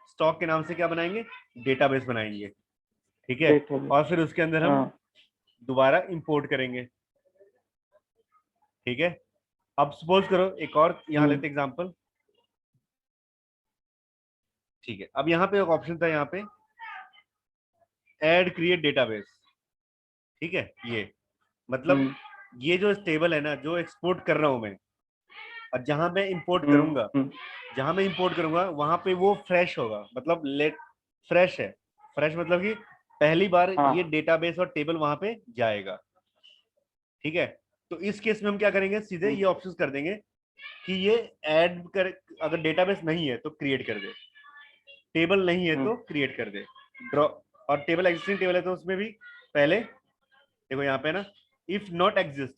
स्टॉक के नाम से क्या बनाएंगे, डेटाबेस बनाएंगे, ठीक है, डेटाबेस। और फिर उसके अंदर हम हाँ। दोबारा इंपोर्ट करेंगे, ठीक है। अब सपोज करो एक और यहाँ हम्म लेते एग्जांपल, ठीक है। अब यहाँ पे एक ऑप्शन था, यहाँ पे ऐड क्रिएट डेटाबेस, ठीक है, ये मतलब हम्म ये जो टेबल है ना, जो एक्सपोर्ट कर रहा हूं मैं, और जहां मैं इंपोर्ट करूंगा, हम्म। जहां मैं इंपोर्ट करूंगा वहां पे वो फ्रेश होगा, मतलब लेट फ्रेश है, फ्रेश मतलब कि पहली बार ये हाँ। डेटाबेस और टेबल वहां पे जाएगा, ठीक है। तो इस केस में हम क्या करेंगे, सीधे हम्म ये ऑप्शन कर देंगे कि ये ऐड कर, अगर डेटाबेस नहीं है तो क्रिएट कर दे, टेबल नहीं है हम्म। तो क्रिएट कर दे, ड्रॉ। और टेबल एग्जिस्टिंग टेबल है तो उसमें भी पहले देखो यहाँ पे ना, इफ नॉट एग्जिस्ट,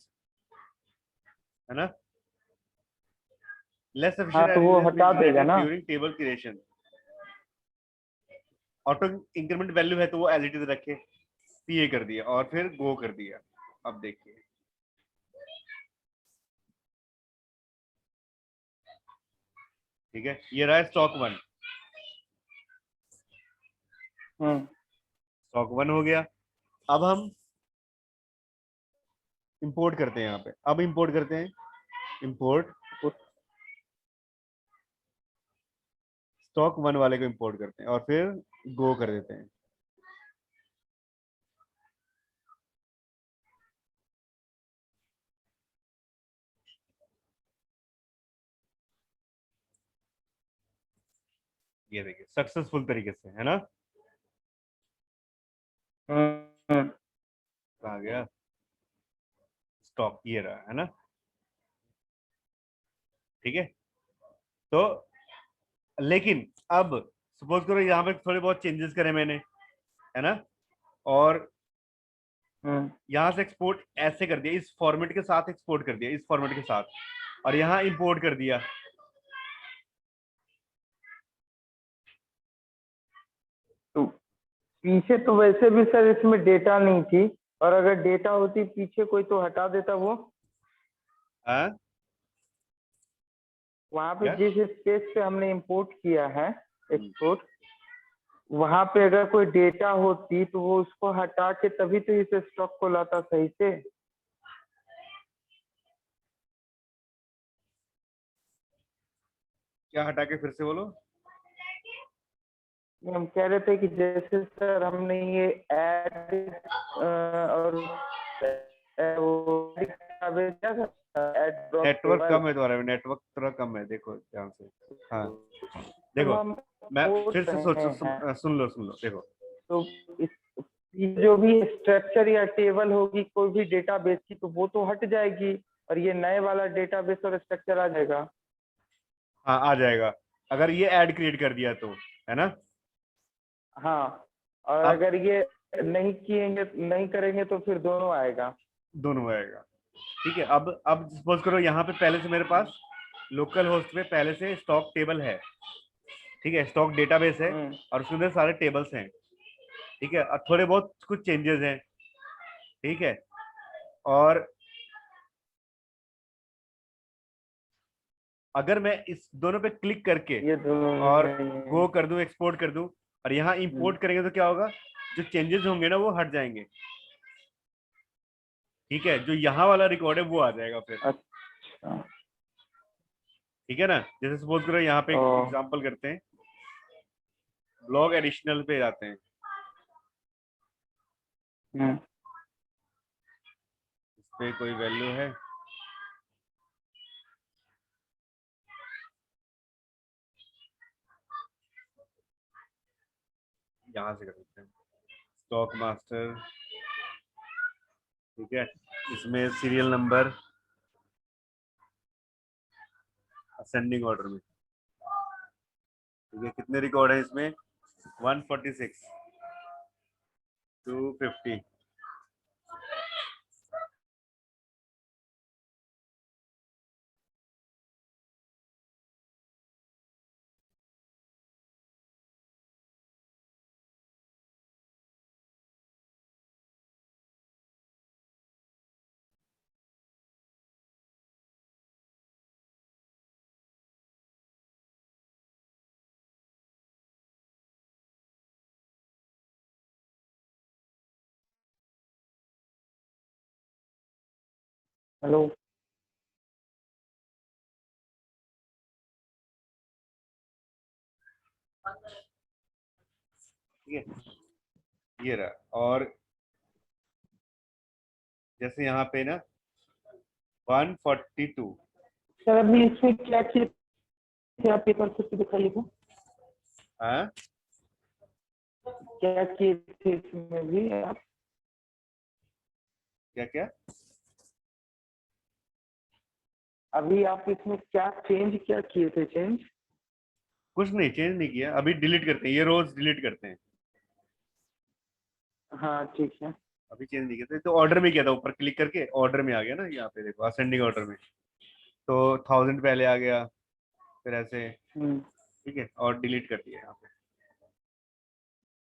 है ना, लेस हाँ सफिशिएंट तो वो एडिशंस बीन हटा देगा जनरेटेड ना। During table creation, auto increment value है तो वो एज इट इज रखे, तो ये कर दिया और फिर गो कर दिया। अब देखिए ठीक है, ये रहा स्टॉक 1। स्टॉक 1 हो गया। अब हम इंपोर्ट करते हैं यहाँ पे, अब इंपोर्ट करते हैं, इंपोर्ट स्टॉक 1 वाले को इंपोर्ट करते हैं और फिर गो कर देते हैं। ये देखिए सक्सेसफुल तरीके से, है ना। कहाँ गया स्टॉक, ये रहा, है ना। ठीक है, तो लेकिन अब सपोज करो यहाँ पे थोड़े बहुत चेंजेस करे मैंने, है ना, और यहाँ से एक्सपोर्ट ऐसे कर दिया, इस फॉर्मेट के साथ एक्सपोर्ट कर दिया, इस फॉर्मेट के साथ, और यहाँ इंपोर्ट कर दिया। तो पीछे तो वैसे भी सर इसमें डेटा नहीं थी, और अगर डेटा होती पीछे कोई तो हटा देता वो। हाँ वहां पे क्या, जिस स्पेस पे हमने इंपोर्ट किया है एक्सपोर्ट, वहां पे अगर कोई डेटा होती तो वो उसको हटा के तभी तो इस स्टॉक को लाता सही से। क्या हटा के, फिर से बोलो। हम कह रहे थे कि जैसे सर हमने ये ऐड और नेटवर्क कम है तुम्हारे में, नेटवर्क थोड़ा कम है, देखो ध्यान से। हाँ देखो, हम मैं बोल फिर से सोचो, रहे हैं सुन लो देखो। तो ये जो भी स्ट्रक्चर या टेबल होगी कोई भी डेटाबेस की तो वो तो हट जाएगी, और ये नए वाला डेटाबेस और स्ट्रक्चर आ जाएगा। हाँ आ जाएगा, अगर ये ऐड क्रिएट कर दिया तो, है ना। हाँ, और अब अगर ये नहीं करेंगे तो फिर दोनों आएगा। दोनों आएगा। ठीक है, अब सपोज करो यहाँ पे पहले से मेरे पास लोकल होस्ट पे पहले से स्टॉक टेबल है, ठीक है, स्टॉक डेटाबेस है, और उसके अंदर सारे टेबल्स हैं। ठीक है, और थोड़े बहुत कुछ चेंजेस हैं। ठीक है, और अगर मैं इस दोनों पे क्लिक करके ये दोनों और नहीं है। गो कर दूं, एक्सपोर्ट कर दूं, और यहाँ इंपोर्ट करेंगे तो क्या होगा, जो चेंजेस होंगे ना वो हट जाएंगे। ठीक है, जो यहाँ वाला रिकॉर्ड है वो आ जाएगा फिर। अच्छा। ठीक है ना, जैसे सपोज करो यहाँ पे ओ, एग्जांपल करते हैं, ब्लॉग एडिशनल पे जाते हैं, हम्म, इस पे कोई वैल्यू है, यहाँ से कर देते हैं स्टॉक मास्टर। ठीक है, इसमें सीरियल नंबर असेंडिंग ऑर्डर में। ठीक है, कितने रिकॉर्ड है इसमें, 146, 250। हेलो। ठीक है, ये रहा, और जैसे यहाँ पे ना 142। सर अभी इसमें क्या चीज थे, आप पेपर फिर से दिखाइएगा। हाँ क्या चीज थे इसमें भी आप? क्या क्या, अभी आप इसमें क्या चेंज क्या किए थे चेंज? कुछ नहीं चेंज नहीं किया, अभी डिलीट करते हैं, ये रोज डिलीट करते हैं। हाँ ठीक है। अभी चेंज नहीं किया, तो ऑर्डर में किया था, ऊपर क्लिक करके ऑर्डर में आ गया ना, यहाँ पे देखो असेंडिंग ऑर्डर में, तो 1000 पहले आ गया, फिर ऐसे। हम्म, ठीक है, और डिलीट कर दिया यहाँ पे,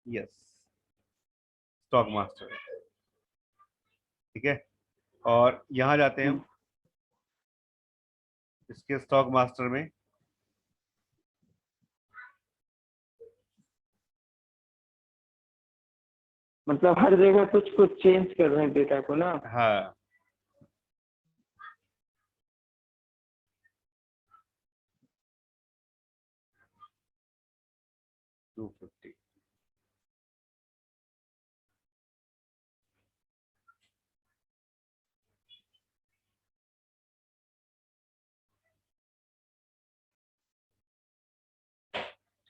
यस, स्टॉक मास्टर। ठीक है, और यहाँ जाते हैं हम, इसके स्टॉक मास्टर में मतलब हर जगह कुछ कुछ चेंज कर रहे हैं डेटा को ना। हाँ, 250।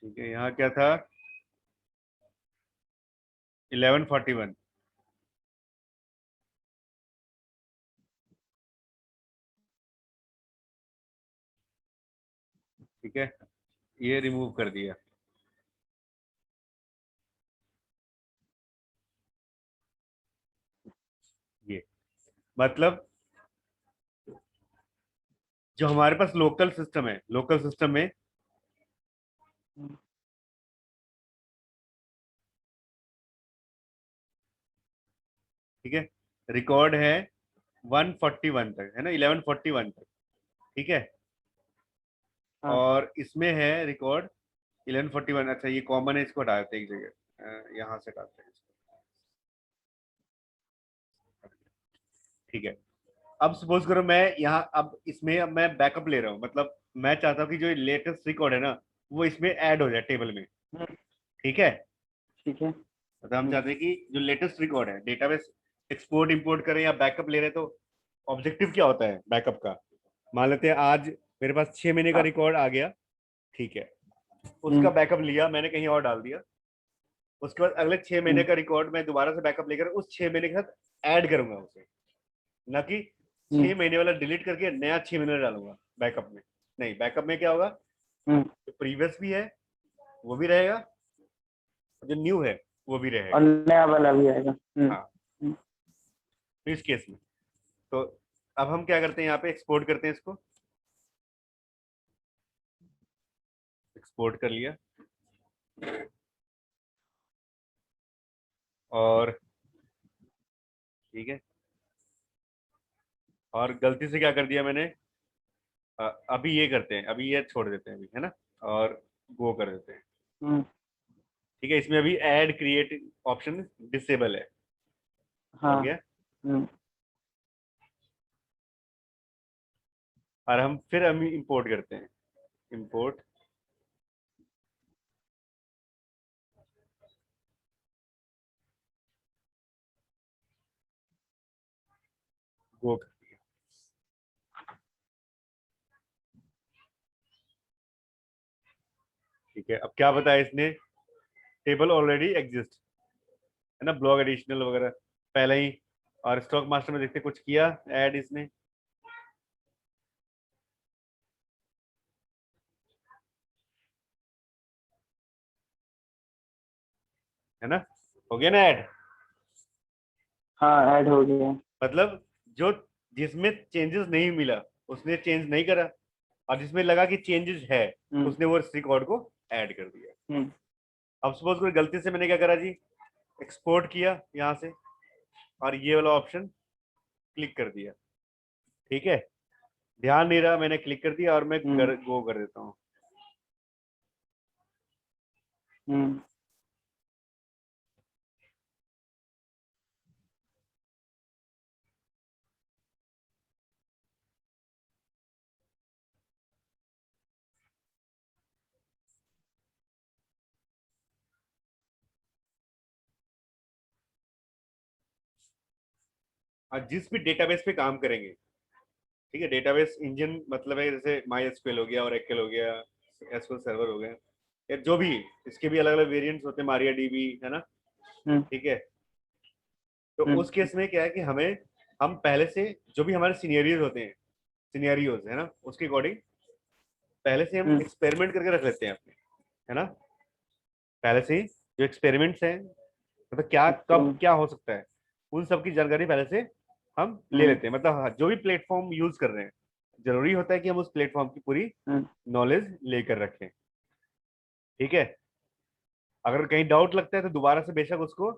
ठीक है, यहाँ क्या था? 1141। ठीक है, ये रिमूव कर दिया। ये मतलब जो हमारे पास लोकल सिस्टम है, लोकल सिस्टम में ठीक है, रिकॉर्ड है 141 तक, है ना, 1141 तक। ठीक है, हाँ और इसमें है रिकॉर्ड 1141। अच्छा, ये कॉमन है, इसको हटा देते हैं एक जगह, यहाँ से हटाते हैं इसको। ठीक है, अब सपोज करो मैं यहाँ, अब इसमें अब मैं बैकअप ले रहा हूँ, मतलब मैं चाहता हूँ कि जो लेटेस्ट रिकॉर्ड है ना, वो इसमें ऐड हो जाए टेबल में। हम्म, ठीक है, ठीक है। मतलब हम चाहते हैं कि जो लेटेस्ट रिकॉर्ड है, डेटाबेस एक्सपोर्ट इंपोर्ट करें या बैकअप ले रहे हैं, तो ऑब्जेक्टिव क्या होता है बैकअप का? मान लेते हैं आज मेरे पास 6 महीने का हाँ, रिकॉर्ड आ गया। ठीक है, उसका हम्म, बैकअप लिया मैंने, कहीं और डाल दिया। उसके बाद अगले 6 महीने हम्म, का रिकॉर्ड मैं दोबारा से बैकअप लेकर उस 6 महीने के साथ ऐड करूंगा उसे, ना कि हम्म, 6 महीने वाला डिलीट करके नया 6 महीने डालूंगा बैकअप में। नहीं, बैकअप में क्या होगा, हम्म। जो प्रीवियस भी है वो भी रहेगा, जो न्यू है वो भी और रहेगा। नया वाला भी आएगा। हाँ, हम्म, तो इस केस में तो अब हम क्या करते हैं, यहाँ पे एक्सपोर्ट करते हैं इसको। एक्सपोर्ट कर लिया, और ठीक है, और गलती से क्या कर दिया मैंने, अभी ये करते हैं, अभी ये छोड़ देते हैं अभी, है ना, और गो कर देते हैं। हम्म, ठीक है, इसमें अभी ऐड क्रिएट ऑप्शन डिसेबल है। हाँ। बन गया। हम्म, और हम फिर हम इंपोर्ट करते हैं, इंपोर्ट गो कर दिया। ठीक है, अब क्या बताया इसने, टेबल ऑलरेडी एग्जिस्ट, है ना, ब्लॉग एडिशनल वगैरह पहले ही। और स्टॉक मास्टर में देखते कुछ किया ऐड इसने, है ना, हो गया ना ऐड। हाँ ऐड हो गया। मतलब जो, जिसमें चेंजेस नहीं मिला उसने चेंज नहीं करा, और जिसमें लगा कि चेंजेस है हम्म, उसने वो रिकॉर्ड को ऐड कर दिया। हम्म, अब सपोज कोई गलती से मैंने क्या करा जी, एक्सपोर्ट किया यहाँ से, और ये वाला ऑप्शन क्लिक कर दिया। ठीक है, ध्यान नहीं रहा, मैंने क्लिक कर दिया और मैं हम्म, गो कर देता हूँ। हम्म। और जिस भी डेटाबेस पे काम करेंगे, ठीक है, डेटाबेस इंजन मतलब है जैसे माई एसक्यूएल हो गया, और एक्ल हो गया, एसक्यूएल सर्वर हो गया, या जो भी, इसके भी अलग अलग वेरिएंट्स होते हैं, मारिया डीबी, है ना। हम्म, ठीक है, तो हम्म, उस केस में क्या है कि हमें, हम पहले से जो भी हमारे सीनियरियोज होते हैं, सीनियरियोज, है ना, उसके अकॉर्डिंग पहले से हम हम्म, एक्सपेरिमेंट करके रख लेते हैं अपने, है ना, पहले से ही जो एक्सपेरिमेंट्स हैं, मतलब क्या अच्छा, कब क्या हो सकता है, उन सब की जानकारी पहले से हम ले हम्म, लेते हैं। मतलब हाँ, जो भी प्लेटफॉर्म यूज कर रहे हैं, जरूरी होता है कि हम उस प्लेटफॉर्म की पूरी हम्म, नॉलेज लेकर रखें। ठीक है, अगर कहीं डाउट लगता है तो दोबारा से बेशक उसको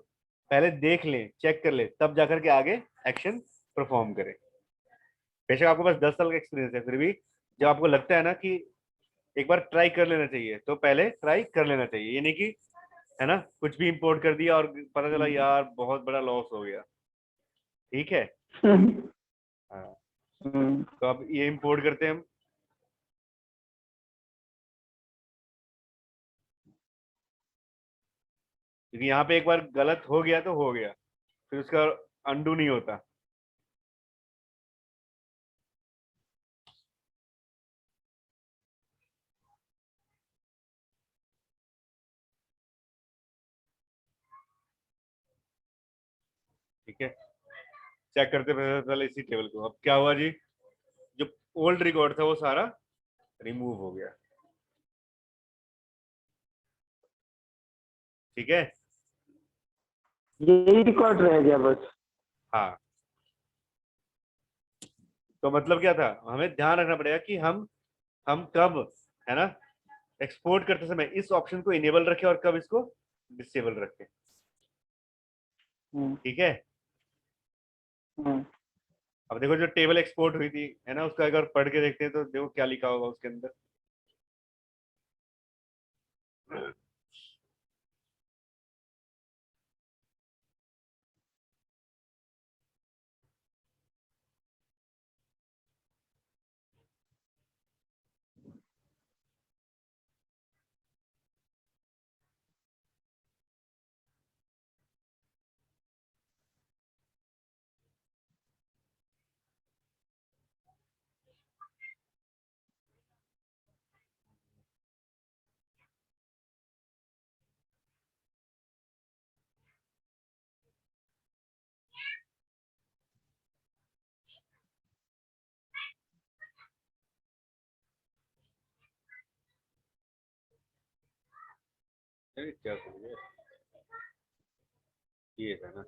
पहले देख लें, चेक कर लें, तब जाकर के आगे एक्शन परफॉर्म करें। बेशक आपको बस 10 साल का एक्सपीरियंस है, फिर भी जब आपको लगता है ना कि एक बार ट्राई कर लेना चाहिए, तो पहले ट्राई कर लेना चाहिए। ये नहीं कि है ना, कुछ भी इंपोर्ट कर दिया और पता चला हम्म। यार बहुत बड़ा लॉस हो गया। ठीक है। हाँ, हम्म। तो अब ये इंपोर्ट करते हैं हम। क्योंकि यहाँ पे एक बार गलत हो गया तो हो गया, फिर उसका अंडू नहीं होता। ठीक है, चेक करते पहले इसी टेबल को। अब क्या हुआ जी, जो ओल्ड रिकॉर्ड था वो सारा रिमूव हो गया। ठीक है। यही रिकॉर्ड रह गया बस। हाँ, तो मतलब क्या था, हमें ध्यान रखना पड़ेगा कि हम कब, है ना, एक्सपोर्ट करते समय इस ऑप्शन को इनेबल रखें और कब इसको डिसेबल रखें। हम्म। ठीक है। हम्म। अब देखो जो टेबल एक्सपोर्ट हुई थी, है ना, उसका अगर पढ़ के देखते हैं तो देखो क्या लिखा होगा उसके अंदर। अरे क्या समझे, ये था ना।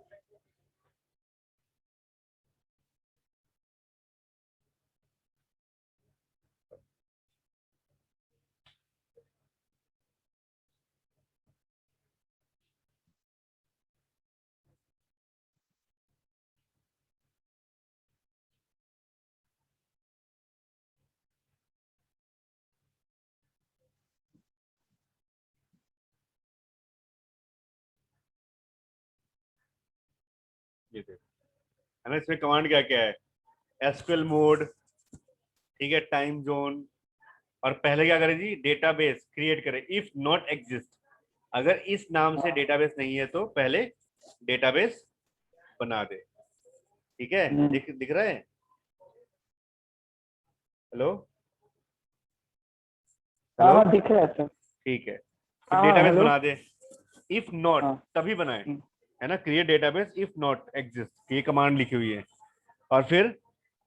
ये देखो, है ना, इसमें कमांड क्या क्या है, एसक्यूएल मोड, ठीक है, टाइम जोन, और पहले क्या करें जी, डेटाबेस क्रिएट करें इफ नॉट एग्जिस्ट। अगर इस नाम से डेटाबेस नहीं है तो पहले डेटाबेस बना दे। ठीक है, हम्म। दिख रहा है। हेलो। हाँ हेलो। हाँ दिख रहा है सर। ठीक है, फिर हाँ हाँ डेटाबेस हेलो। बना दे। इफ नॉट हाँ। तभी बनाए, हम्म। है ना, create database if not exist, ये कमांड लिखी हुई है। और फिर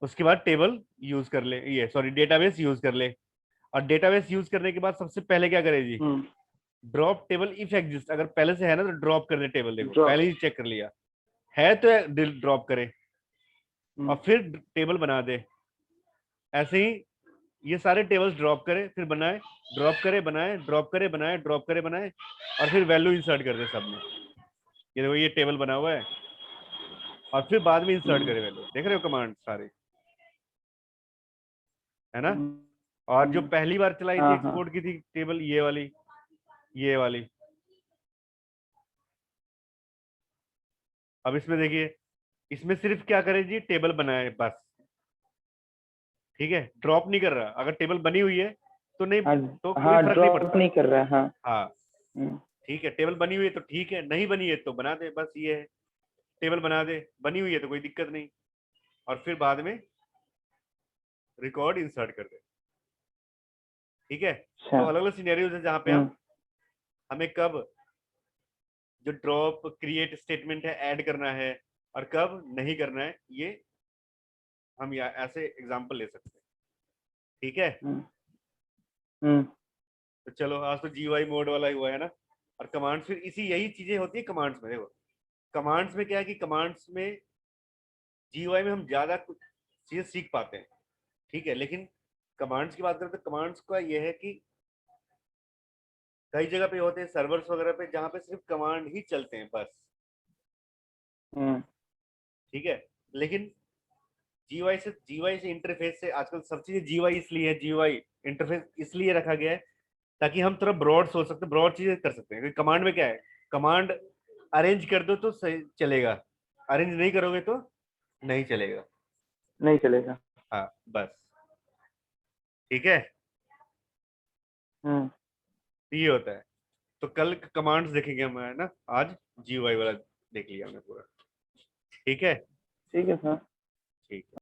उसके बाद टेबल यूज कर ले, ये सॉरी डेटाबेस यूज कर ले। और डेटाबेस यूज करने के बाद सबसे पहले क्या करे जी, hmm. Drop table if exist. अगर पहले से है ना तो ड्रॉप कर दे टेबल, देखो ड्रॉप। पहले ही चेक कर लिया है तो ड्रॉप करे, हम्म। और फिर टेबल बना दे। ऐसे ही ये सारे टेबल्स ड्रॉप करे फिर बनाए, ड्रॉप करे बनाए, ड्रॉप करे बनाए, ड्रॉप करे बनाए, और फिर वैल्यू इंसर्ट कर दे सब में। ये देखो ये टेबल बना हुआ है, और फिर बाद में इंसर्ट हम्म। करे वैल्यू। देख रहे हो कमांड सारे, है ना। हम्म। और जो पहली बार चलाई थी हाँ हाँ। एक्सपोर्ट की थी टेबल, ये वाली, ये वाली। अब इसमें देखिए, इसमें सिर्फ क्या करे जी, टेबल बनाए बस। ठीक है, ड्रॉप नहीं कर रहा। अगर टेबल बनी हुई है तो नहीं, हाँ। तो कोई हाँ फर्क नहीं ड्रॉप पड़ता। नहीं कर रहा है हाँ। हाँ, हम्म। ठीक है, टेबल बनी हुई है तो ठीक है, नहीं बनी है तो बना दे, बस ये है। टेबल बना दे, बनी हुई है तो कोई दिक्कत नहीं, और फिर बाद में रिकॉर्ड इंसर्ट कर दे। ठीक है। अच्छा। तो अलग अलग सिनेरियोज है जहां पे हम्म। हम, हमें कब जो ड्रॉप क्रिएट स्टेटमेंट है ऐड करना है और कब नहीं करना है, ये हम ऐसे एग्जांपल ले सकते हैं। ठीक है। हम्म। हम्म। तो चलो, आज तो जीयूआई मोड वाला ही हुआ है ना। और कमांड्स, फिर इसी यही चीजें होती है कमांड्स में। देखो कमांड्स में क्या है कि कमांड्स में, जीयूआई में हम ज्यादा कुछ चीजें सीख पाते हैं। ठीक है, लेकिन कमांड्स की बात करें तो कमांड्स का ये है कि कई जगह पे होते हैं सर्वर्स वगैरह पे जहाँ पे सिर्फ कमांड ही चलते हैं बस। हम्म। ठीक है, लेकिन जीयूआई से इंटरफेस से आजकल सब चीजें जीयूआई इसलिए है, जीयूआई इंटरफेस इसलिए रखा गया है ताकि हम थोड़ा ब्रॉड सोच सकते हैं, ब्रॉड चीजें कर सकते हैं। क्योंकि कमांड में क्या है, कमांड अरेंज कर दो तो सही चलेगा, अरेंज नहीं करोगे तो नहीं चलेगा। नहीं चलेगा। हाँ बस, ठीक है, हम्म। ये होता है। तो कल कमांड्स देखेंगे हम, है ना, आज GUI वाला देख लिया हमने पूरा। ठीक है। ठीक है सर। ठीक है।